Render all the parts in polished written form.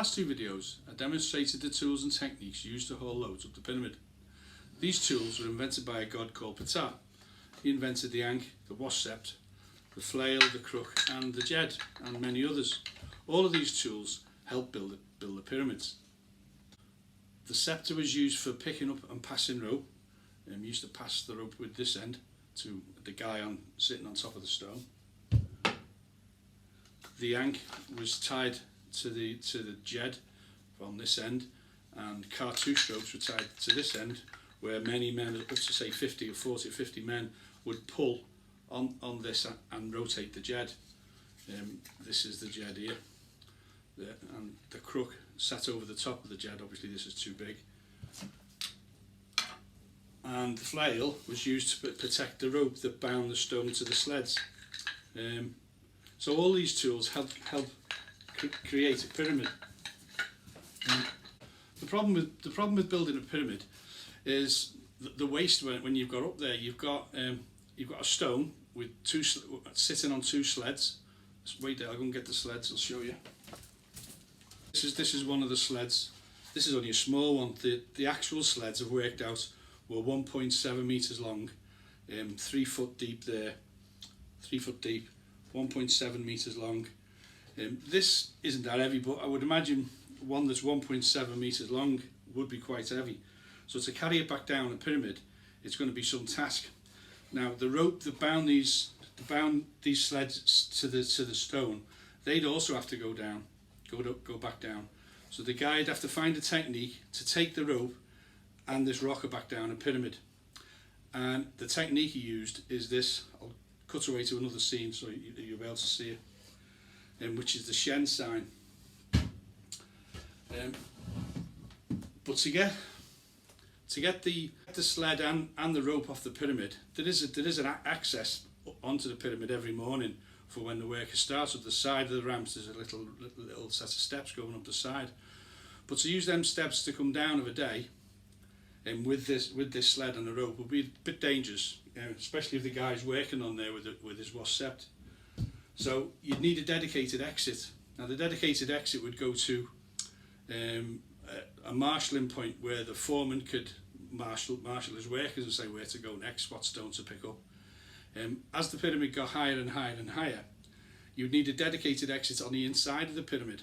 last two videos, I demonstrated the tools and techniques used to haul loads up the pyramid. These tools were invented by a god called Ptah. He invented the ankh, the wasp, the flail, the crook and the jed, and many others. All of these tools help build the pyramids. The scepter was used for picking up and passing rope. Used to pass the rope with this end to the guy sitting on top of the stone. The ankh was tied to the jed on this end, and cartouche ropes were tied to this end, where many men, up to say 40 or 50 men, would pull on this and rotate the jed. This is the jed here, and the crook sat over the top of the jed. Obviously this is too big. And the flail was used to protect the rope that bound the stone to the sleds. So all these tools help create a pyramid. The problem with building a pyramid is the waste. When you've got up there, you've got a stone with sitting on two sleds. Wait there, I'll go and get the sleds. I'll show you. This is one of the sleds. This is only a small one. The actual sleds have worked out were 1.7 meters long, 3 foot deep there, 3 foot deep, 1.7 meters long. This isn't that heavy, but I would imagine one that's 1.7 meters long would be quite heavy. So to carry it back down a pyramid, it's going to be some task. Now the rope that bound these sleds to the stone, they'd also have to go down, go back down. So the guy'd have to find a technique to take the rope and this rocker back down a pyramid. And the technique he used is this. I'll cut away to another scene so you'll be able to see it, which is the Shen sign. But to get the sled and the rope off the pyramid, there is an access onto the pyramid every morning for when the worker starts. At the side of the ramps there's a little set of steps going up the side. But to use them steps to come down of a day, and with this sled and the rope, would be a bit dangerous, especially if the guy's working on there with his wasp. So you'd need a dedicated exit. Now the dedicated exit would go to a marshalling point where the foreman could marshal his workers and say where to go next, what stone to pick up. As the pyramid got higher and higher and higher, you'd need a dedicated exit on the inside of the pyramid.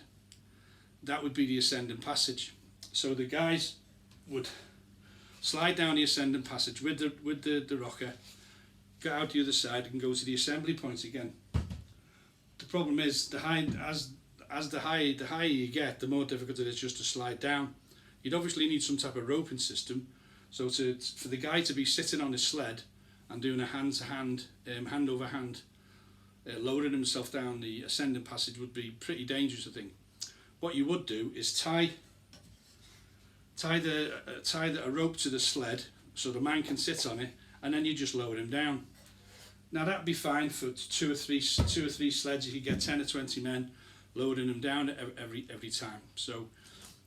That would be the Ascendant Passage. So the guys would slide down the Ascendant Passage with the rocker, get out the other side and go to the assembly point again. The problem is the higher you get, the more difficult it is just to slide down. You'd obviously need some type of roping system. So for the guy to be sitting on his sled and doing a hand-to-hand, hand-over-hand, lowering himself down the Ascendant Passage would be pretty dangerous, I think. What you would do is tie a rope to the sled so the man can sit on it, and then you just lower him down. Now that'd be fine for two or three sleds. You could get 10 or 20 men loading them down every time. So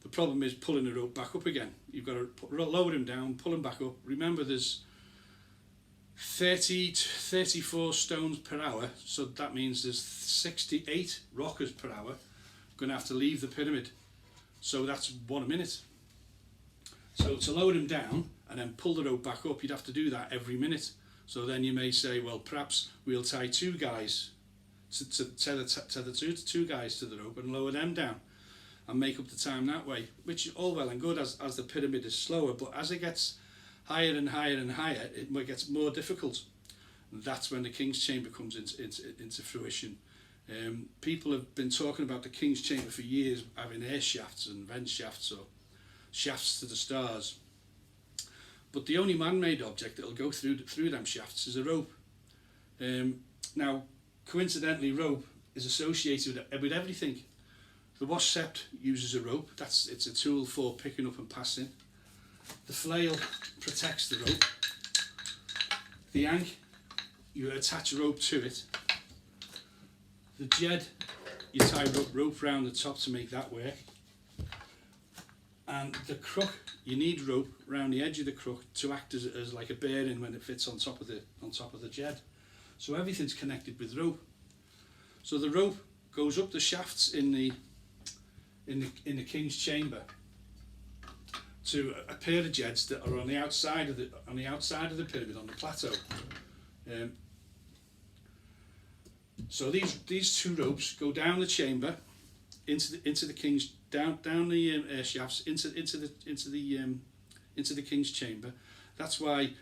the problem is pulling the rope back up again. You've got to lower him down, pull him back up. Remember, there's 30 to 34 stones per hour, so that means there's 68 rockers per hour going to have to leave the pyramid. So that's 1 a minute. So to lower him down and then pull the rope back up, you'd have to do that every minute. So then you may say, well, perhaps we'll tie two guys to tether two guys to the rope and lower them down and make up the time that way, which is all well and good as the pyramid is slower, but as it gets higher and higher and higher, it gets more difficult. And that's when the King's Chamber comes into fruition. People have been talking about the King's Chamber for years, having air shafts and vent shafts or shafts to the stars. But the only man-made object that will go through them shafts is a rope. Now, coincidentally, rope is associated with everything. The wasp uses a rope. It's a tool for picking up and passing. The flail protects the rope. The ankh, you attach a rope to it. The jed, you tie rope around the top to make that work. And the crook, you need rope around the edge of the crook to act as like a bearing when it fits on top of the jed. So everything's connected with rope. So the rope goes up the shafts in the in the king's chamber to a pair of jeds that are on the outside of the pyramid, on the plateau. So these two ropes go down the chamber into the king's down the air shafts into the king's chamber. That's why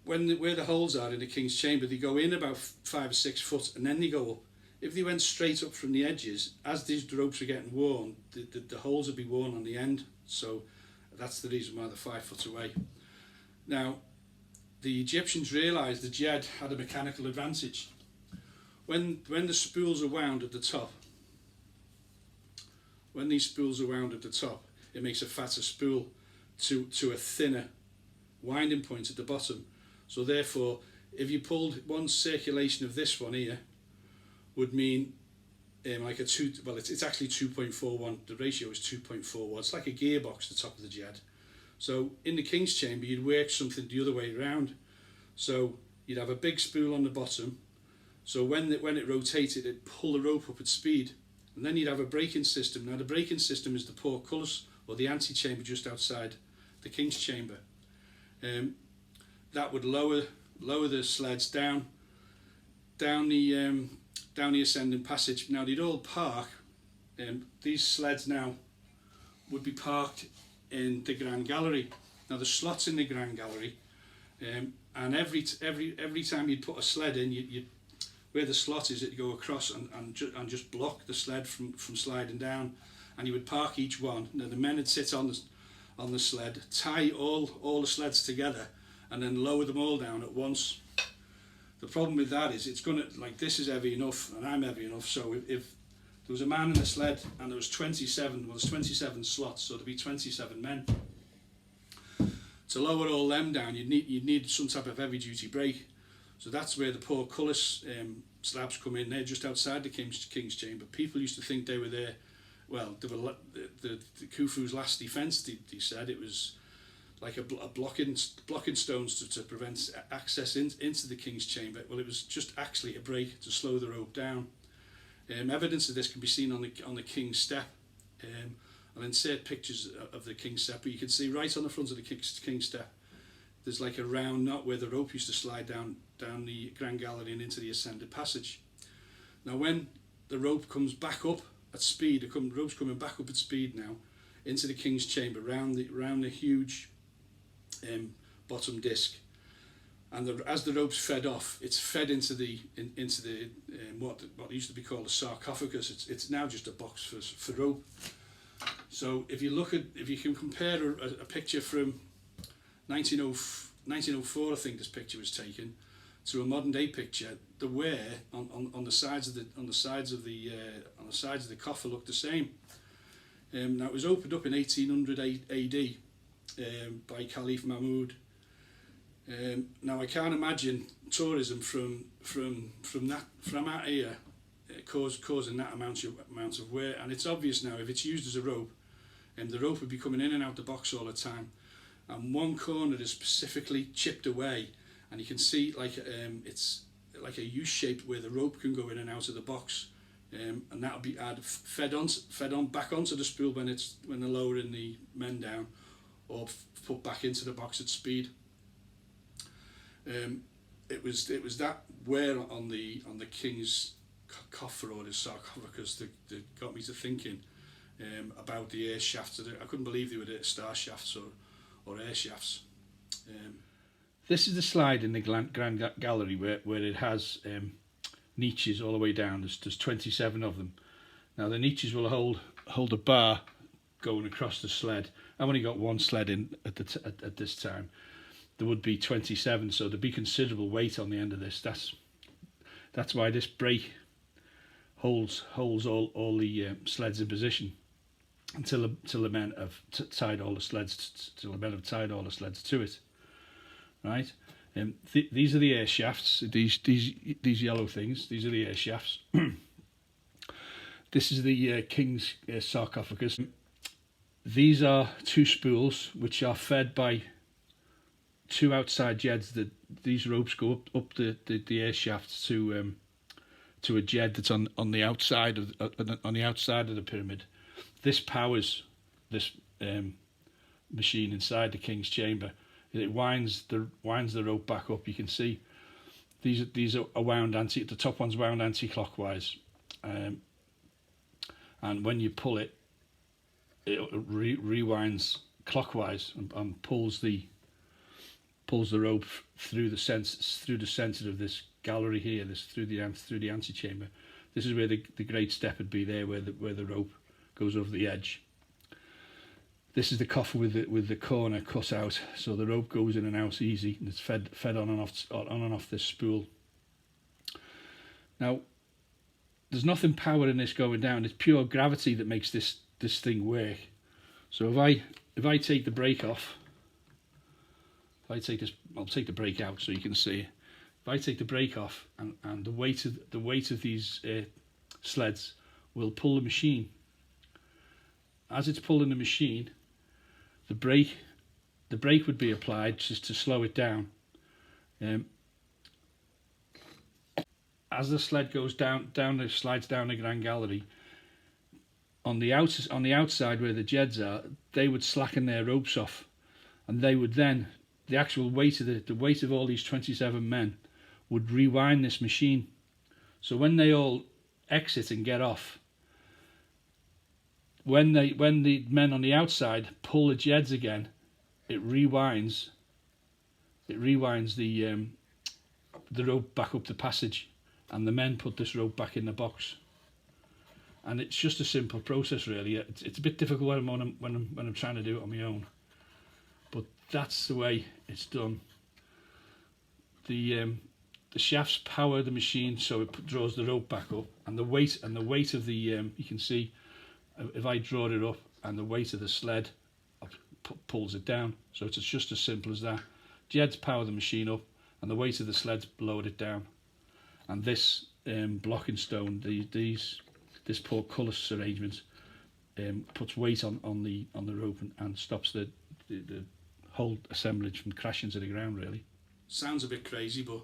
where the holes are in the king's chamber, they go in about 5 or 6 foot and then they go up. If they went straight up from the edges, as these ropes are getting worn, the holes would be worn on the end. So that's the reason why they're 5 foot away. Now, the Egyptians realised the jed had a mechanical advantage. When the spools are wound at the top, when these spools are wound at the top, it makes a fatter spool to a thinner winding point at the bottom. So therefore, if you pulled one circulation of this one here, would mean like a it's actually 2.41. The ratio is 2.41. It's like a gearbox, the top of the jed. So in the king's chamber, you'd work something the other way around. So you'd have a big spool on the bottom. So when it rotated, it'd pull the rope up at speed. And then you'd have a braking system. Now the braking system is the portcullis, or the antechamber just outside the king's chamber. That would lower the sleds down the Ascendant Passage. Now they'd all park. These sleds now would be parked in the Grand Gallery. Now the slots in the Grand Gallery, and every time you'd put a sled in, you'd where the slot is, it'd go across and just block the sled from sliding down, and you would park each one. Now the men would sit on the sled, tie all the sleds together, and then lower them all down at once. The problem with that is it's gonna, like, this is heavy enough and I'm heavy enough, so if there was a man in the sled and there was 27, well, there's 27 slots, so there'd be 27 men. To lower all them down, you'd need some type of heavy duty brake. So that's where the Portcullis slabs come in. They're just outside the king's chamber. People used to think they were there. Well, they were the Khufu's last defence. They said it was like a blocking stones to prevent access into the king's chamber. Well, it was just actually a brake to slow the rope down. Evidence of this can be seen on the king's step. I'll insert pictures of the king's step, but you can see right on the front of the king's step, there's like a round knot where the rope used to slide down the Grand Gallery and into the Ascendant Passage. Now when the rope comes back up at speed, the rope's coming back up at speed now into the king's chamber, round the huge bottom disc, and as the rope's fed off, it's fed into the what used to be called a sarcophagus. It's now just a box for rope. So if you can compare a picture from 1904, I think this picture was taken, to a modern day picture, the wear on the sides of the coffer looked the same. Now it was opened up in 1800 AD by Caliph Mahmud. Now I can't imagine tourism from out here causing that amount of wear, and it's obvious now if it's used as a rope, the rope would be coming in and out the box all the time. And one corner is specifically chipped away, and you can see it's like a U shape where the rope can go in and out of the box, and that'll be fed on back onto the spool when they're lowering the men down, or put back into the box at speed. It was that wear on the king's coffer, or his sarcophagus, that got me to thinking about the air shafts. I couldn't believe they were star shafts or air shafts. This is the slide in the Grand Gallery where it has niches all the way down. There's 27 of them. Now the niches will hold a bar going across the sled. I've only got one sled in at this time. There would be 27, so there'd be considerable weight on the end of this. That's why this brake holds all the sleds in position until the men have tied all the sleds to it. Right, these are the air shafts. These yellow things. These are the air shafts. This is the king's sarcophagus. These are two spools which are fed by two outside jeds. These ropes go up the air shafts to a jed that's on the outside of the pyramid. this powers this machine inside the king's chamber. It winds the rope back up. You can see these are wound the top one's wound anti-clockwise, and when you pull it, it rewinds clockwise and pulls the rope through the center of this gallery here, through the antechamber. This is where the great step would be there, where the rope goes over the edge. This is the coffer with the corner cut out, so the rope goes in and out easy, and it's fed on and off this spool. Now, there's nothing powering this going down. It's pure gravity that makes this thing work. So if I take the brake off, I'll take the brake out so you can see. If I take the brake off, and the weight of these sleds will pull the machine. As it's pulling the machine, the brake would be applied just to slow it down. As the sled goes slides down the Grand Gallery, on the outside where the jeds are, they would slacken their ropes off, and they would then, the actual weight of all these 27 men would rewind this machine. So when they all exit and get off, when the men on the outside pull the jeds again, it rewinds the rope back up the passage, and the men put this rope back in the box. And it's just a simple process, really. It's a bit difficult when I'm trying to do it on my own, but that's the way it's done. The shafts power the machine, so it draws the rope back up, and the weight of the you can see, if I draw it up, and the weight of the sled pulls it down. So it's just as simple as that. Jeds power the machine up, and the weight of the sled's lowered it down. And this blocking stone, this portcullis arrangement, puts weight on the rope and stops the whole assemblage from crashing to the ground. Really, sounds a bit crazy, but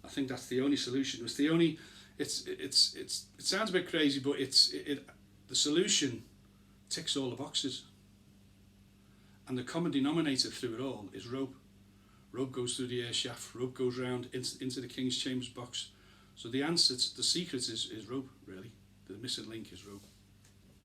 I think that's the only solution. It sounds a bit crazy, but the solution ticks all the boxes. And the common denominator through it all is rope. Rope goes through the air shaft, rope goes round into the King's Chambers box. So the secret is rope, really. The missing link is rope.